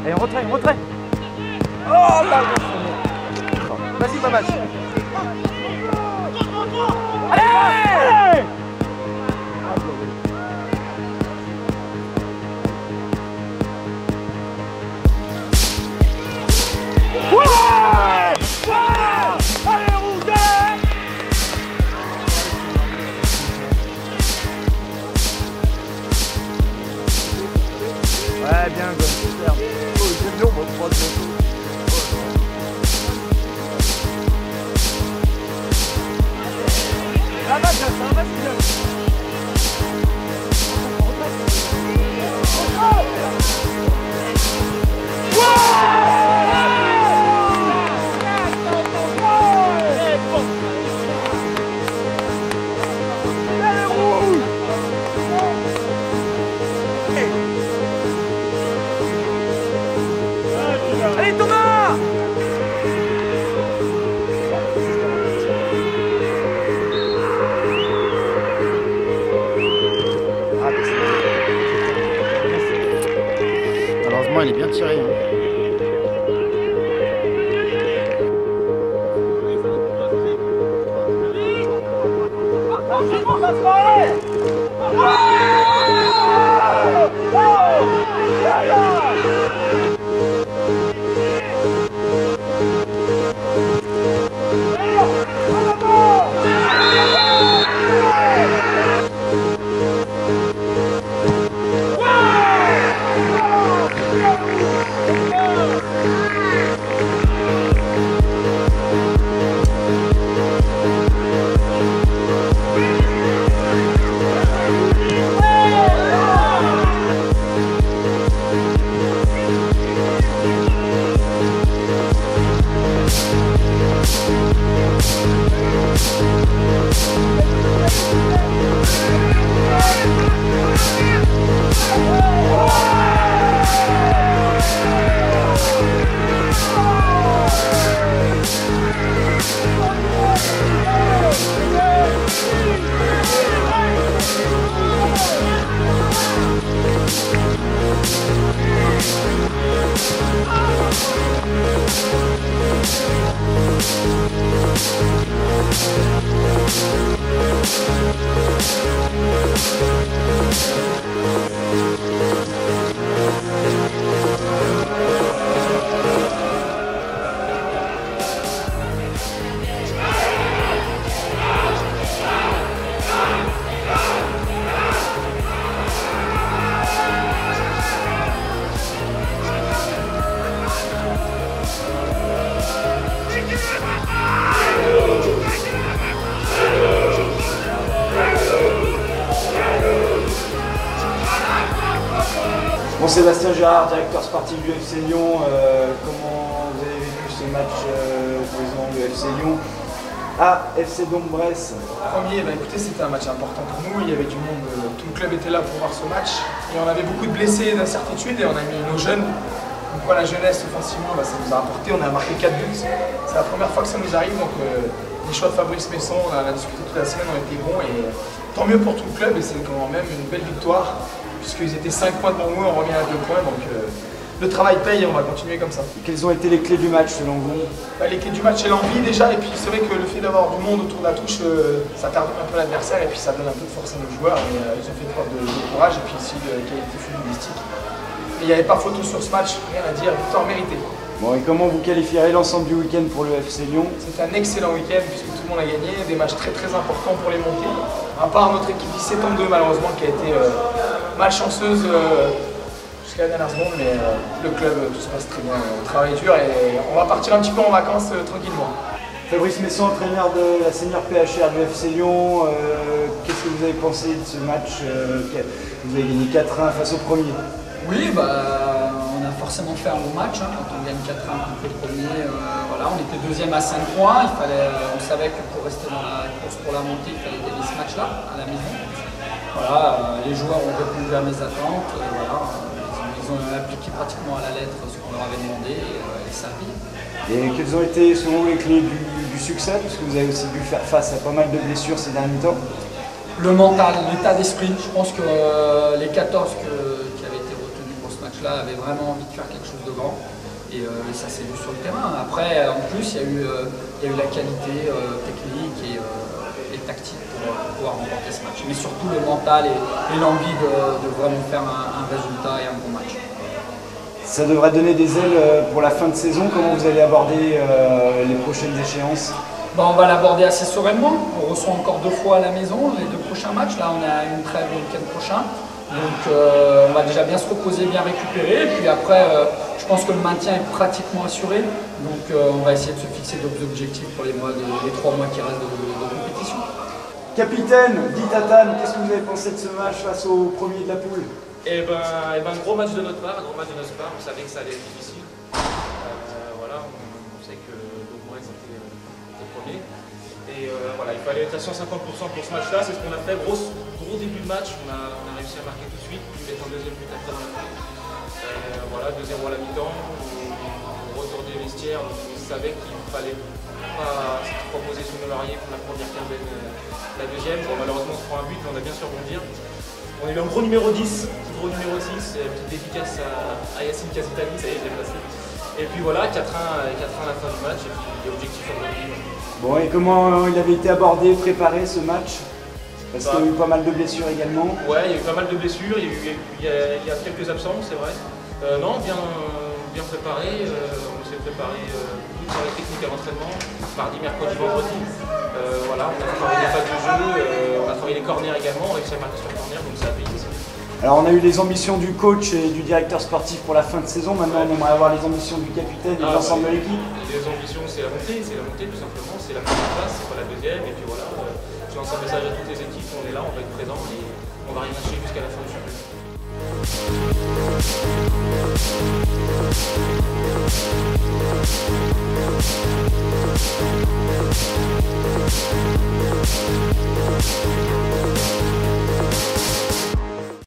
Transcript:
Allez, retrait, retrait. Oh là, vas-y, Babas. Allez! Ouais, bien, go, super. Oh, c'est bien, moi, 3 secondes. Ça va, ça va, c'est bien. Allez Thomas! Malheureusement, il est bien tiré. Bon, Sébastien Gérard, directeur sportif du FC Lyon, comment vous avez vécu ce match opposant le FC Lyon à FC Dombres? Premier, écoutez, c'était un match important pour nous, il y avait du monde, tout le club était là pour voir ce match et on avait beaucoup de blessés et d'incertitudes et on a mis nos jeunes. Donc la jeunesse offensivement, ça nous a apporté, on a marqué 4 buts, c'est la première fois que ça nous arrive, donc les choix de Fabrice Messon, on a discuté toute la semaine, ont été bons et tant mieux pour tout le club et c'est quand même une belle victoire. Puisqu'ils étaient 5 points devant nous, on revient à 2 points, donc le travail paye et on va continuer comme ça. Et quelles ont été les clés du match selon vous? Les clés du match, c'est l'envie déjà, et puis c'est vrai que le fait d'avoir du monde autour de la touche, ça perdonne un peu l'adversaire, et puis ça donne un peu de force à nos joueurs, et ils ont fait preuve de courage, et puis aussi de qualité footballistique. Et il n'y avait pas photo sur ce match, rien à dire, victoire méritée. Bon, et comment vous qualifierez l'ensemble du week-end pour le FC Lyon? C'était un excellent week-end puisque tout le monde a gagné, des matchs très importants pour les montées. À part notre équipe 17 en 2 malheureusement qui a été malchanceuse jusqu'à la dernière seconde, mais le club tout se passe très bien, on travaille dur et on va partir un petit peu en vacances tranquillement. Fabrice Messon, entraîneur de la senior PHR du FC Lyon, qu'est-ce que vous avez pensé de ce match? Vous avez gagné 4-1 face au premier. Oui, on a forcément fait un bon match, hein, quand on gagne 4-1 contre le premier. Voilà, on était deuxième à 5 points, on savait que pour rester dans la course pour la montée, il fallait gagner ce match-là à la maison. Voilà, les joueurs ont répondu à mes attentes, voilà, ils ont appliqué pratiquement à la lettre ce qu'on leur avait demandé et ça vit. Et quelles ont été selon vous les clés du succès, parce que vous avez aussi dû faire face à pas mal de blessures ces derniers temps? Le mental, l'état d'esprit, je pense que les 14 qui avaient été retenus pour ce match-là avait vraiment envie de faire quelque chose de grand. Et ça s'est vu sur le terrain. Après, en plus, il y a eu la qualité technique et tactique pour pouvoir remporter ce match. Mais surtout le mental et l'envie de vraiment faire un résultat et un bon match. Ça devrait donner des ailes pour la fin de saison. Comment vous allez aborder les prochaines échéances? On va l'aborder assez sereinement. On reçoit encore 2 fois à la maison les 2 prochains matchs. Là, on a une trêve le week-end prochain. Donc, on va déjà bien se reposer, bien récupérer. Et puis après, je pense que le maintien est pratiquement assuré. Donc, on va essayer de se fixer d'autres objectifs pour les 3 mois qui restent de compétition. Capitaine, dit Tatane, qu'est-ce que vous avez pensé de ce match face au premier de la poule? Gros match de notre part, on savait que ça allait être difficile. Voilà, on sait que Bourg-Bresse était premier. Et voilà, il fallait être à 150% pour ce match-là, c'est ce qu'on a fait. Gros début de match, on a réussi à marquer tout de suite, puis mettre un deuxième but après dans la fin. Voilà, 2-0 à la mi-temps, au retour des vestiaires, on savait qu'il ne fallait pas se proposer sous nos lauriers pour la première quinzaine, la deuxième. Bon, malheureusement, on se prend un but, mais on a bien su rebondir. On est eu un gros numéro 10, gros numéro 6, petite dédicace à Yacine Kazitali, ça y est, je l'ai placé. Et puis voilà, 4-1 à la fin du match, et puis objectif objectif. Bon, et comment il avait été abordé, préparé ce match? Parce qu'il y a eu pas mal de blessures également. Ouais, il y a eu pas mal de blessures, il y a quelques absences, c'est vrai. Non, bien préparé, on s'est préparé sur la technique à l'entraînement, mardi, mercredi, vendredi. Voilà, on a travaillé les phases de jeu, on a travaillé les corners également, on a réussi à marquer sur le corner, donc ça a payé. Alors on a eu les ambitions du coach et du directeur sportif pour la fin de saison, maintenant on aimerait avoir les ambitions du capitaine et de l'ensemble de l'équipe. Les ambitions c'est la montée tout simplement, c'est la première place, c'est pas la deuxième, et puis voilà, je lance un message à toutes les équipes, on est là, on va être présent et on va rien lâcher jusqu'à la fin du championnat.